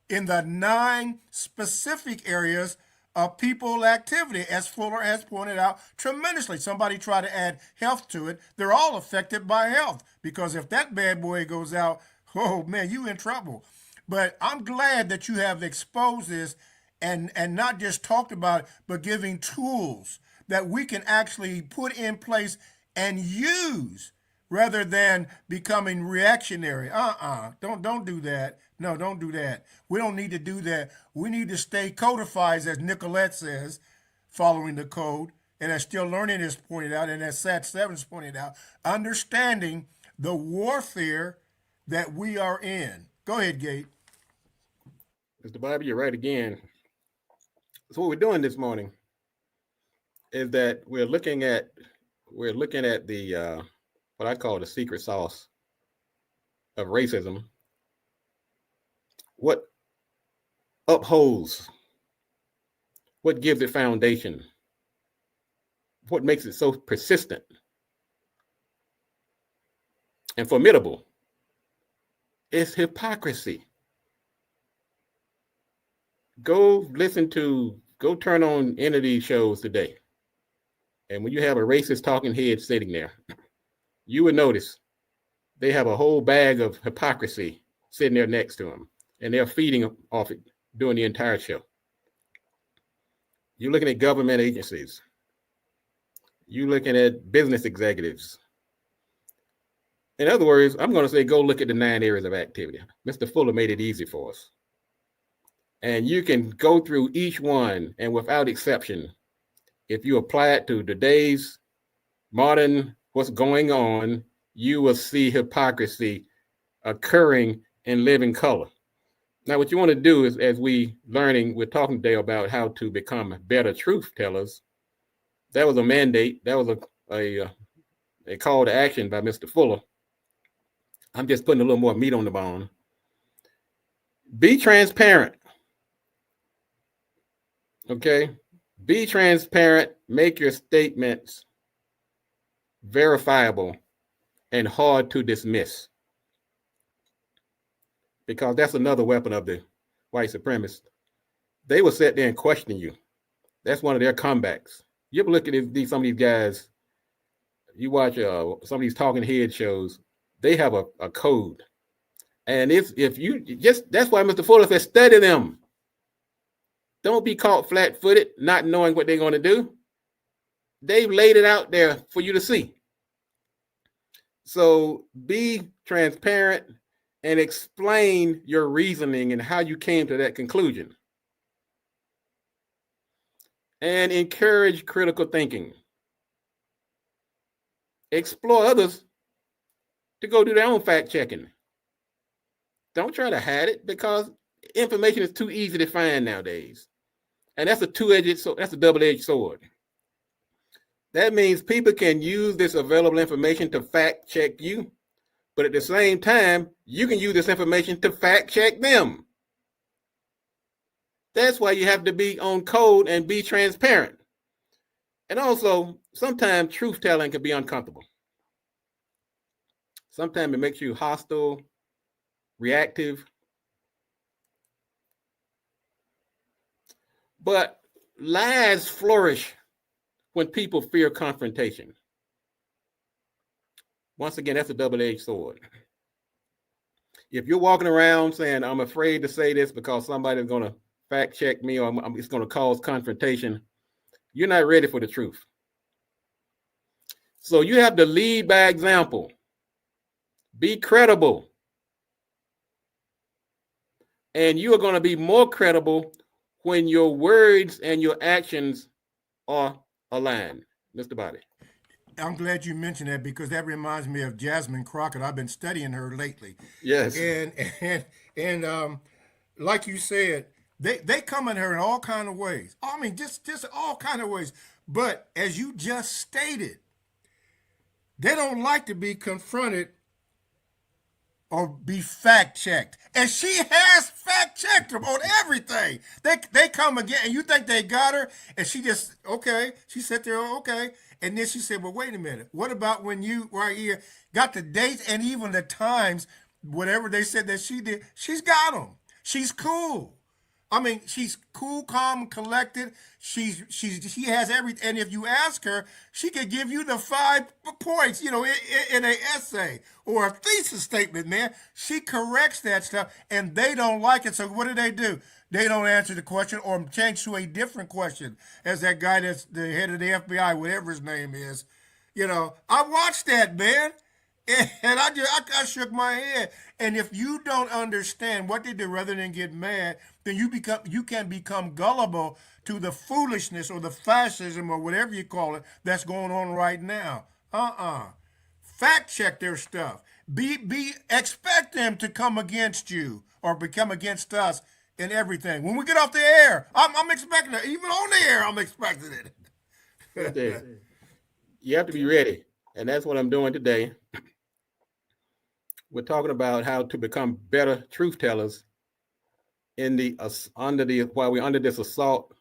in the 9 specific areas of people activity, as Fuller has pointed out tremendously. Somebody try to add health to it. They're all affected by health, because if that bad boy goes out, oh man, you in trouble. But I'm glad that you have exposed this and not just talked about it, but giving tools that we can actually put in place and use rather than becoming reactionary. Don't do that. No, don't do that. We don't need to do that. We need to stay codified, as Nicolette says, following the code, and as Still Learning has pointed out, and as Sat Seven's pointed out, understanding the warfare that we are in. Go ahead, Gabe. Mr. Bobby, you're right again. So what we're doing this morning is that we're looking at the what I call the secret sauce of racism. What upholds, what gives it foundation, what makes it so persistent and formidable is hypocrisy. Go turn on any of these shows today. And when you have a racist talking head sitting there, you would notice they have a whole bag of hypocrisy sitting there next to them, and they're feeding off it during the entire show. You're looking at government agencies. You're looking at business executives. In other words, I'm going to say go look at the 9 areas of activity. Mr. Fuller made it easy for us. And you can go through each one, and without exception, if you apply it to today's modern what's going on, you will see hypocrisy occurring in living color. Now, what you want to do is, as we're talking today about how to become better truth tellers. That was a mandate. That was a call to action by Mr. Fuller. I'm just putting a little more meat on the bone. Be transparent. Okay? Be transparent. Make your statements verifiable and hard to dismiss. Because that's another weapon of the white supremacists. They will sit there and question you. That's one of their comebacks. You ever look at some of these guys, you watch some of these talking head shows, they have a code. And if you just, that's why Mr. Fuller said, study them. Don't be caught flat-footed, not knowing what they're going to do. They've laid it out there for you to see. So be transparent and explain your reasoning and how you came to that conclusion. And encourage critical thinking. Explore others to go do their own fact checking. Don't try to hide it, because information is too easy to find nowadays. And that's a double-edged sword. That means people can use this available information to fact check you, but at the same time, you can use this information to fact check them. That's why you have to be on code and be transparent. And also, sometimes truth telling can be uncomfortable. Sometimes it makes you hostile, reactive. But lies flourish when people fear confrontation. Once again, that's a double-edged sword. If you're walking around saying, I'm afraid to say this because somebody's going to fact check me or it's going to cause confrontation, you're not ready for the truth. So you have to lead by example. Be credible. And you are going to be more credible when your words and your actions are aligned. Mr. Bobby. I'm glad you mentioned that, because that reminds me of Jasmine Crockett. I've been studying her lately. Yes. And like you said, they come at her in all kind of ways. I mean, just all kind of ways. But as you just stated, they don't like to be confronted or be fact checked. And she has fact checked them on everything. They come again, and you think they got her, and she just, okay. She sat there, okay. And then she said, well, wait a minute. What about when you right here got the dates and even the times, whatever they said that she did? She's got them. She's cool. I mean, she's cool, calm, collected. She has everything. And if you ask her, she could give you the 5 points, in an essay or a thesis statement, man. She corrects that stuff, and they don't like it. So what do? They don't answer the question or change to a different question. As that guy that's the head of the FBI, whatever his name is, You know, I watched that, man. And I shook my head. And if you don't understand what they do rather than get mad, then you can become gullible to the foolishness or the fascism or whatever you call it that's going on right now. Fact check their stuff. Expect them to come against you or become against us in everything. When we get off the air, I'm expecting it. Even on the air, I'm expecting it. Okay. You have to be ready. And that's what I'm doing today. We're talking about how to become better truth tellers while we're under this assault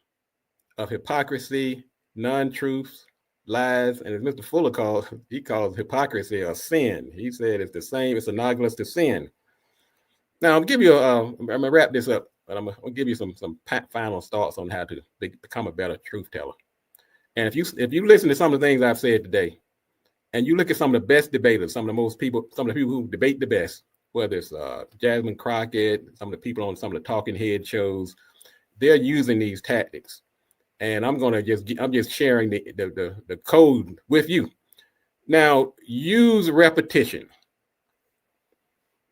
of hypocrisy, non-truths, lies, and as Mr. Fuller he calls hypocrisy a sin. He said it's the same, it's analogous to sin. Now, I'm gonna wrap this up, but I'm gonna give you some final thoughts on how to become a better truth teller. And if you listen to some of the things I've said today, and you look at some of the best debaters, some of the people who debate the best, whether it's Jasmine Crockett, some of the people on some of the talking head shows, they're using these tactics. And I'm just sharing the code with you. Now, use repetition.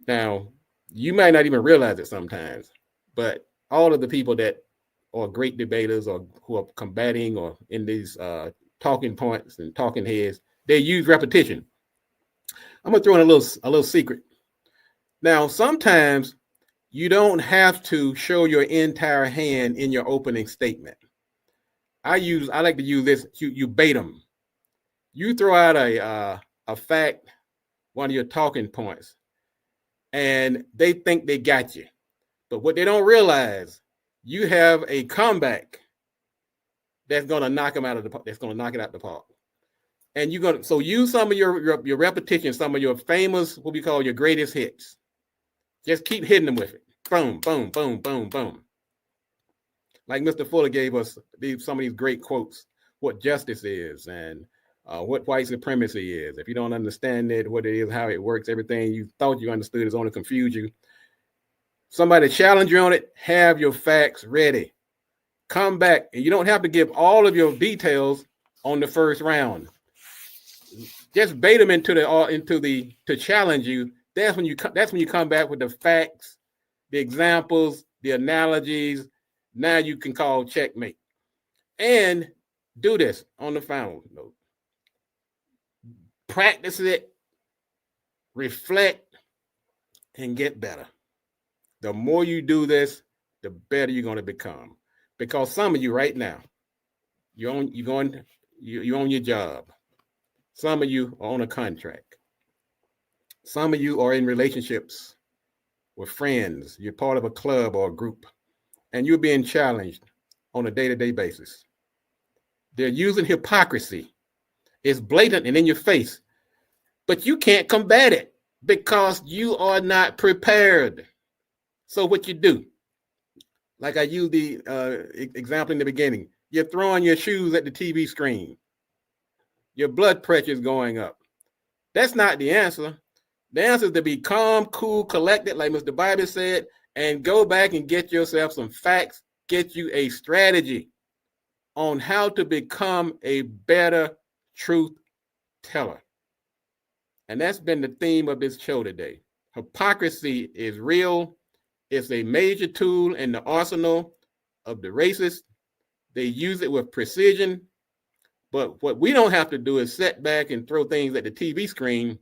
Now, you might not even realize it sometimes, but all of the people that are great debaters or who are combating or in these talking points and talking heads, they use repetition. I'm gonna throw in a little secret. Now, sometimes you don't have to show your entire hand in your opening statement. I like to use this. You bait them. You throw out a fact, one of your talking points, and they think they got you. But what they don't realize, you have a comeback that's gonna knock them out of the park. That's gonna knock it out the park. And so use some of your repetition, some of your famous, what we call your greatest hits. Just keep hitting them with it. Boom, boom, boom, boom, boom. Like Mr. Fuller gave us some of these great quotes, what justice is and what white supremacy is. If you don't understand it, what it is, how it works, everything you thought you understood is only to confuse you. Somebody challenge you on it, have your facts ready. Come back, and you don't have to give all of your details on the first round. Just bait them to challenge you. That's when you come back with the facts, the examples, the analogies. Now you can call checkmate. And do this on the final note. Practice it, reflect, and get better. The more you do this, the better you're going to become. Because some of you right now, you're on your job. Some of you are on a contract. Some of you are in relationships with friends. You're part of a club or a group, and you're being challenged on a day-to-day basis. They're using hypocrisy. It's blatant and in your face, but you can't combat it because you are not prepared. So what you do, like I used the example in the beginning, you're throwing your shoes at the TV screen. Your blood pressure is going up. That's not the answer. The answer is to be calm, cool, collected, like Mr. Bible said, and go back and get yourself some facts, get you a strategy on how to become a better truth teller. And that's been the theme of this show today. Hypocrisy is real. It's a major tool in the arsenal of the racists. They use it with precision. But what we don't have to do is sit back and throw things at the TV screen.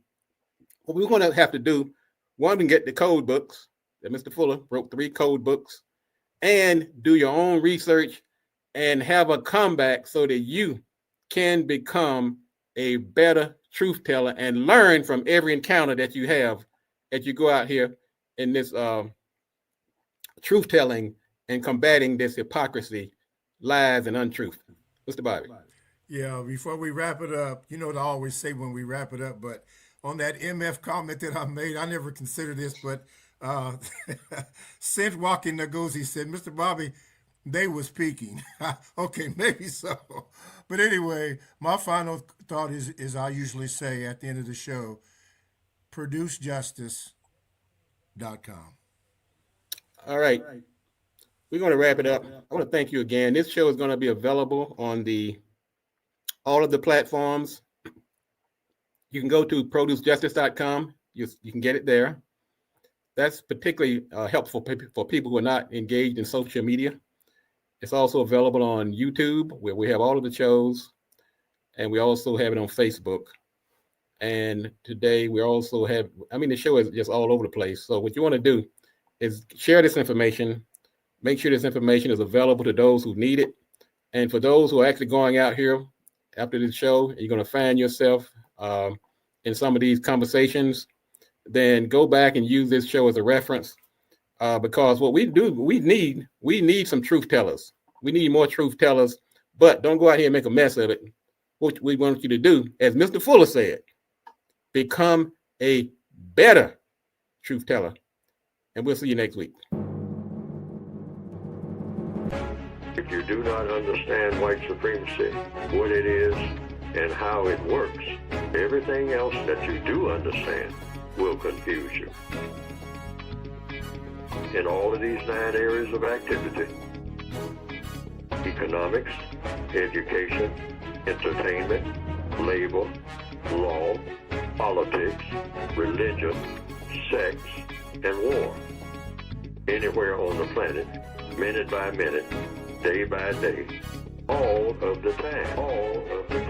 What we're going to have to do, one, we can get the code books that Mr. Fuller wrote 3 code books, and do your own research and have a comeback so that you can become a better truth teller and learn from every encounter that you have as you go out here in this truth telling and combating this hypocrisy, lies, and untruth. Mr. Bobby. Yeah, before we wrap it up, you know what I always say when we wrap it up, but on that MF comment that I made, I never considered this, but Sent Walking Ngozi said, Mr. Bobby, they was speaking. Okay, maybe so. But anyway, my final thought is I usually say at the end of the show, producejustice.com. All right. We're going to wrap it up. I want to thank you again. This show is going to be available on all of the platforms. You can go to producejustice.com. You can get it there. That's particularly helpful for people who are not engaged in social media. It's also available on YouTube, where we have all of the shows, and we also have it on Facebook. And today we also have, the show is just all over the place. So what you want to do is share this information, make sure this information is available to those who need it. And for those who are actually going out here after this show, you're going to find yourself in some of these conversations, then go back and use this show as a reference. Because what we do, we need some truth tellers. We need more truth tellers, but don't go out here and make a mess of it. What we want you to do, as Mr. Fuller said, become a better truth teller. And we'll see you next week. If you do not understand white supremacy, what it is, and how it works, everything else that you do understand will confuse you. In all of these 9 areas of activity: economics, education, entertainment, labor, law, politics, religion, sex, and war. Anywhere on the planet, minute by minute, day by day, all of the time, all of the